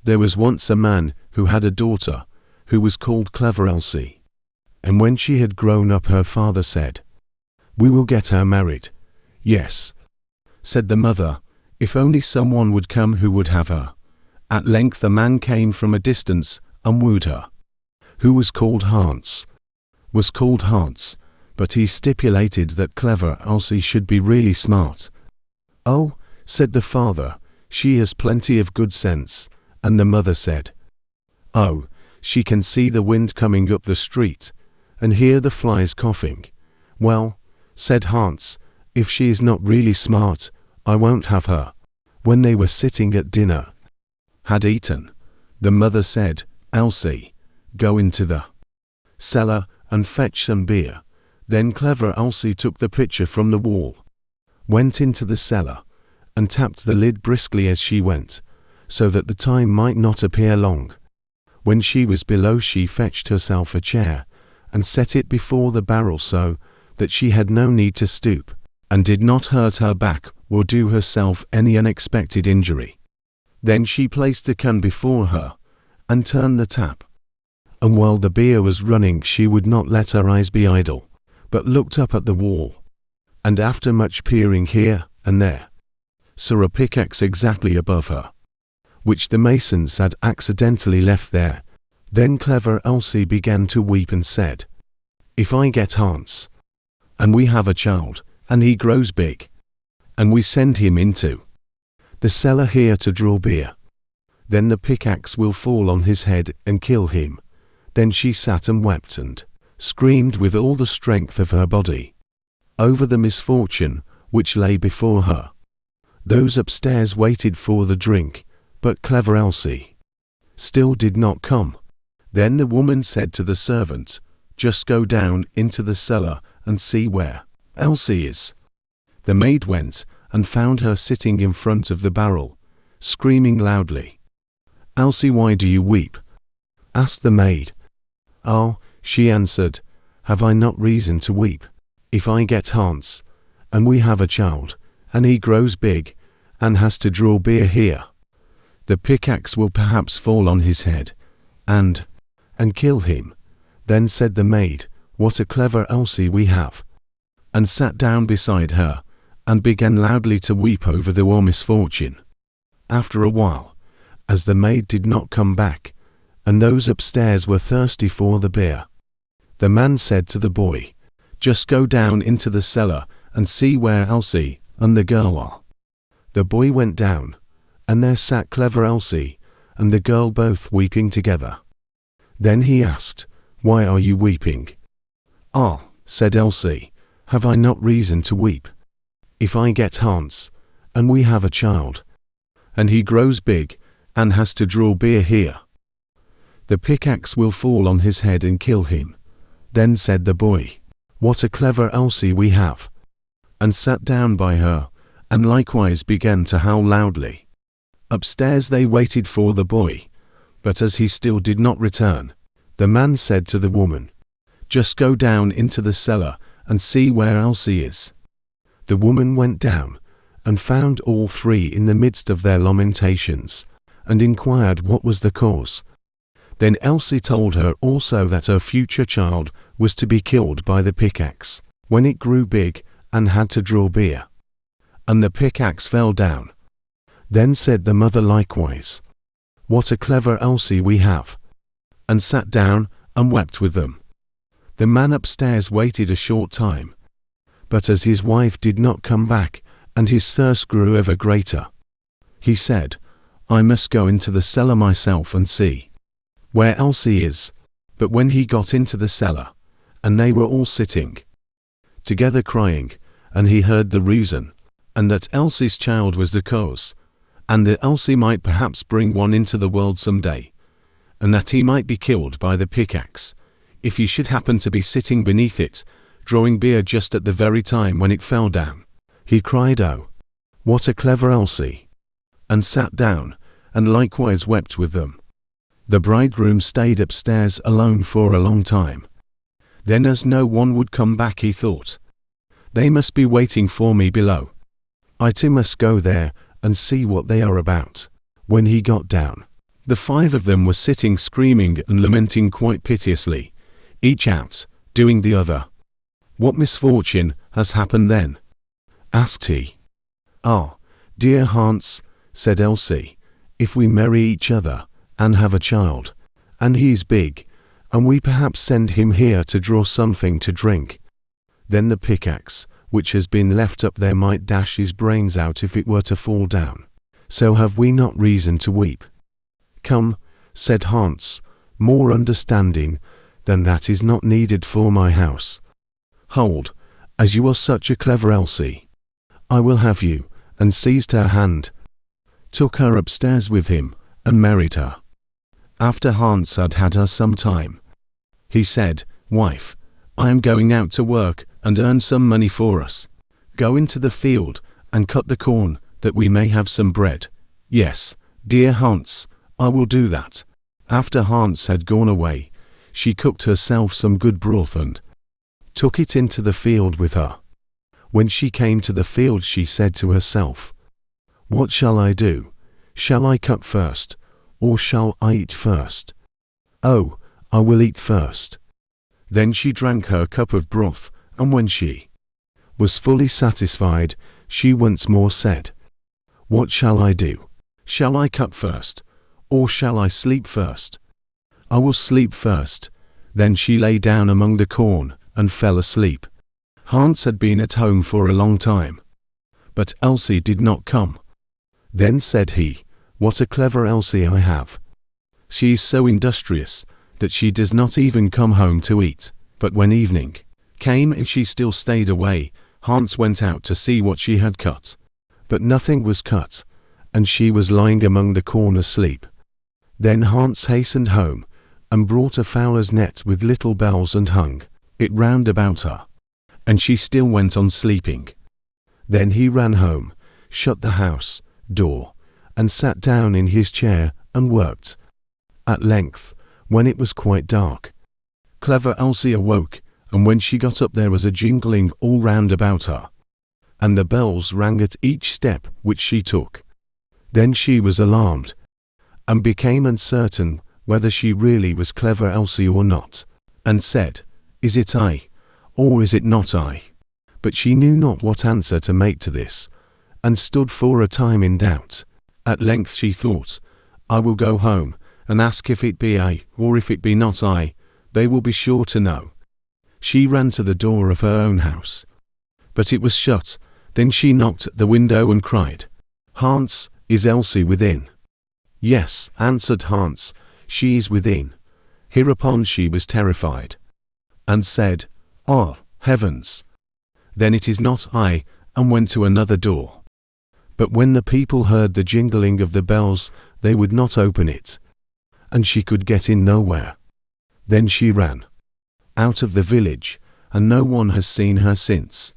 There was once a man who had a daughter, who was called Clever Elsie. And when she had grown up, her father said, "We will get her married." "Yes," said the mother, "if only someone would come who would have her." At length a man came from a distance and wooed her, who was called Hans. But he stipulated that Clever Elsie should be really smart. "Oh," said the father, "she has plenty of good sense." And the mother said, "Oh, she can see the wind coming up the street, and hear the flies coughing." "Well," said Hans, "if she is not really smart, I won't have her." When they were sitting at dinner, had eaten, the mother said, "Elsie, go into the cellar and fetch some beer." Then Clever Elsie took the pitcher from the wall, went into the cellar, and tapped the lid briskly as she went, so that the time might not appear long. When she was below, she fetched herself a chair, and set it before the barrel so that she had no need to stoop, and did not hurt her back or do herself any unexpected injury. Then she placed a can before her, and turned the tap. And while the beer was running, she would not let her eyes be idle, but looked up at the wall, and after much peering here and there, saw a pickaxe exactly above her, which the masons had accidentally left there. Then Clever Elsie began to weep and said, "If I get Hans, and we have a child, and he grows big, and we send him into the cellar here to draw beer, then the pickaxe will fall on his head and kill him." Then she sat and wept and screamed with all the strength of her body over the misfortune which lay before her. Those upstairs waited for the drink, but Clever Elsie still did not come. Then the woman said to the servant, "Just go down into the cellar and see where Elsie is." The maid went and found her sitting in front of the barrel, screaming loudly. "Elsie, why do you weep?" asked the maid. "Oh," she answered, "have I not reason to weep? If I get Hans, and we have a child, and he grows big, and has to draw beer here, the pickaxe will perhaps fall on his head, and kill him." Then said the maid, "What a clever Elsie we have," and sat down beside her, and began loudly to weep over the misfortune. After a while, as the maid did not come back, and those upstairs were thirsty for the beer, the man said to the boy, "Just go down into the cellar and see where Elsie and the girl are." The boy went down, and there sat Clever Elsie and the girl both weeping together. Then he asked, "Why are you weeping?" "Ah," said Elsie, "have I not reason to weep? If I get Hans, and we have a child, and he grows big, and has to draw beer here, the pickaxe will fall on his head and kill him." Then said the boy, "What a clever Elsie we have," and sat down by her, and likewise began to howl loudly. Upstairs they waited for the boy, but as he still did not return, the man said to the woman, "Just go down into the cellar and see where Elsie is." The woman went down, and found all three in the midst of their lamentations, and inquired what was the cause. Then Elsie told her also that her future child was to be killed by the pickaxe, when it grew big and had to draw beer, and the pickaxe fell down. Then said the mother likewise, "What a clever Elsie we have," and sat down and wept with them. The man upstairs waited a short time, but as his wife did not come back, and his thirst grew ever greater, he said, "I must go into the cellar myself and see where Elsie is." But when he got into the cellar, and they were all sitting together crying, and he heard the reason, and that Elsie's child was the cause, and that Elsie might perhaps bring one into the world some day, and that he might be killed by the pickaxe, if he should happen to be sitting beneath it, drawing beer just at the very time when it fell down, he cried, "Oh, what a clever Elsie," and sat down, and likewise wept with them. The bridegroom stayed upstairs alone for a long time. Then as no one would come back, he thought, "They must be waiting for me below. I too must go there and see what they are about." When he got down, The 5 of them were sitting screaming and lamenting quite piteously, each out, doing the other. "What misfortune has happened then?" asked he. "Ah, dear Hans," said Elsie, "if we marry each other, and have a child, and he is big, and we perhaps send him here to draw something to drink, then the pickaxe, which has been left up there, might dash his brains out if it were to fall down. So have we not reason to weep?" "Come," said Hans, "more understanding than that is not needed for my house. Hold, as you are such a clever Elsie, I will have you," and seized her hand, took her upstairs with him, and married her. After Hans had had her some time, he said, "Wife, I am going out to work and earn some money for us. Go into the field and cut the corn, that we may have some bread." "Yes, dear Hans, I will do that." After Hans had gone away, she cooked herself some good broth and took it into the field with her. When she came to the field, she said to herself, "What shall I do? Shall I cut first, or shall I eat first? Oh, I will eat first." Then she drank her cup of broth, and when she was fully satisfied, she once more said, "What shall I do? Shall I cut first, or shall I sleep first? I will sleep first." Then she lay down among the corn and fell asleep. Hans had been at home for a long time, but Elsie did not come. Then said he, "What a clever Elsie I have. She is so industrious that she does not even come home to eat." But when evening came and she still stayed away, Hans went out to see what she had cut. But nothing was cut, and she was lying among the corn asleep. Then Hans hastened home, and brought a fowler's net with little bells and hung it round about her, and she still went on sleeping. Then he ran home, shut the house door, and sat down in his chair and worked. At length, when it was quite dark, Clever Elsie awoke, and when she got up there was a jingling all round about her, and the bells rang at each step which she took. Then she was alarmed, and became uncertain whether she really was Clever Elsie or not, and said, "Is it I, or is it not I?" But she knew not what answer to make to this, and stood for a time in doubt. At length she thought, "I will go home, and ask if it be I, or if it be not I, they will be sure to know." She ran to the door of her own house, but it was shut. Then she knocked at the window and cried, "Hans, is Elsie within?" "Yes," answered Hans, "she is within." Hereupon she was terrified, and said, "Oh, heavens! Then it is not I," and went to another door. But when the people heard the jingling of the bells, they would not open it, and she could get in nowhere. Then she ran out of the village, and no one has seen her since.